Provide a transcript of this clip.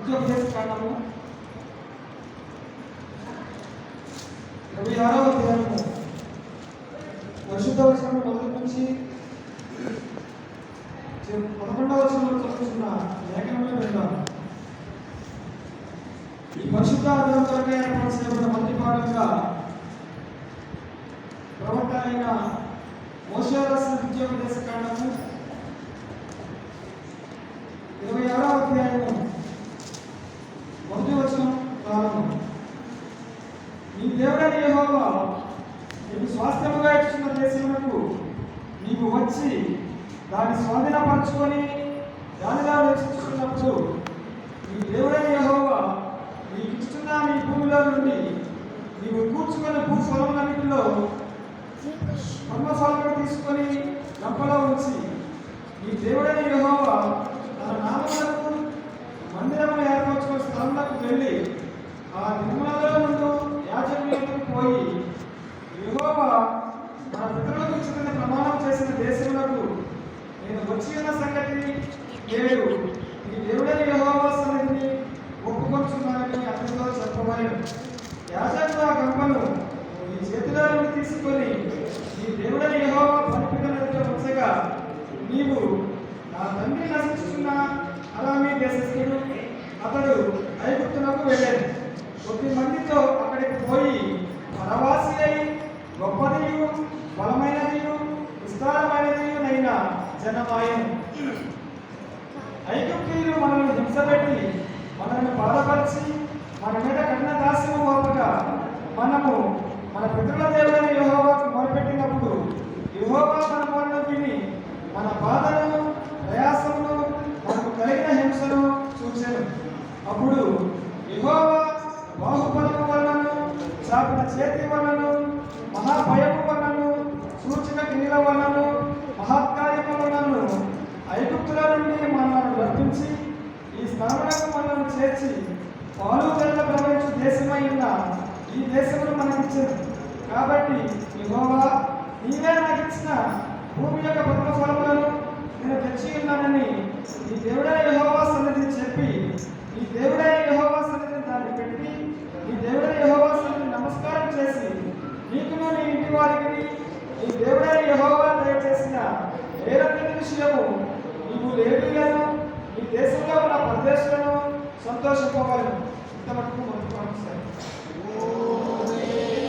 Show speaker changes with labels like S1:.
S1: ద్వితీయోపదేశ కాండము 26వ అధ్యాయము పరిశుద్ధ వచనం మొదటి నుంచి 11వ వచనంలో చదువుతున్న లేఖనంలో విందాం. ఈ పరిశుద్ధ అధ్యాయంతో ఏర్పాటు చేయబడిన మొదటి పాఠంగా ప్రవక్త అయిన మోషే రాసిన ద్వితీయోపదేశ కాండము 26వ అధ్యాయము మొదటి వచనం ప్రారంభం. నీ దేవుడైన యెహోవా నీకు స్వాస్థ్యముగా ఇచ్చిన దేశమునకు నీవు వచ్చి దాన్ని స్వాధీనపరచుకొని దానిలో నివసించుకున్నప్పుడు నీ దేవుడైన యెహోవా నీకు ఇస్తున్న నీ భూమిలో నుండి నీవు కూర్చుకున్న భూఫలములన్నిటిలో కర్మఫలములు తీసుకొని గంపలో ఉంచి నీ దేవుడైన యెహోవా తన నామమునకు మందిరమును ఏర్పరచుకున్న స్థలములకు వెళ్ళి ఆ నిర్మలలో నుండి యాజకులకు పోయి యెహోవా మన పితరులకు ఇచ్చిన ప్రమాణం చేసిన దేశములకు నేను వచ్చి ఉన్న సంగతి నేడు నీ దేవుడైన యెహోవా సన్నిధిని ఒప్పుకొచ్చున్నానని అతనితో చెప్పబడెను. యాజకుడు ఆ గంపను నీ చేతిలో నుండి తీసుకొని నీ దేవుడైన యెహోవా బలిపీఠం ఎదుట ఉంచగా నీవు నా తండ్రి నశించుకున్న అరామీ దేశస్థుడు అతడు ఐగుప్తునకు వెళ్ళాడు. కొద్ది మందితో అక్కడికి పోయి పరవాసి అయి గొప్పదియు బలమైనదియు విస్తారమైనదియునైన జనమాయను. ఐగుప్తీయులు మనల్ని హింసపెట్టి మనల్ని బాధపరిచి మన మీద కఠిన దాస్యము మోపగా మనము మన పితరుల దేవుడైన యెహోవాకు మొరపెట్టినప్పుడు యెహోవా మన మొరను విని మన బాధను ప్రయాసమును మనకు కలిగిన హింసను చూచెను. అప్పుడు యెహోవా బాహుబలము వలనను చాపిన చేతి వలనను మహాభయము వలనను సూచక క్రియల వలనను మహత్కార్యము వలనను ఐగుప్తుల నుండి మనల్ని రప్పించి ఈ స్థానములకు మనల్ని చేర్చి పాలు వెన్న ప్రవహించు దేశమైన ఈ దేశమును మనకిచ్చింది. కాబట్టి యెహోవా నీవే నాకు ఇచ్చిన భూమి యొక్క ప్రథమ ఫలములను నేను తెచ్చి ఉన్నానని నీ దేవుడైన యెహోవా సన్నిధిని చెప్పి నీ దేవుడైన యెహోవా సన్నిధిని దాన్ని పెట్టి నీ దేవుడైన యెహోవా సన్నిధిని నమస్కారం చేసి నీకును నీ ఇంటి వారికి నీ దేవుడైన యెహోవా దయచేసిన వేరొకటి విషయము నీవు లేవీయులను నీ దేశంలో ఉన్న ప్రదేశాలను సంతోషపోవాలి. ఇంత మటుకు మొదటి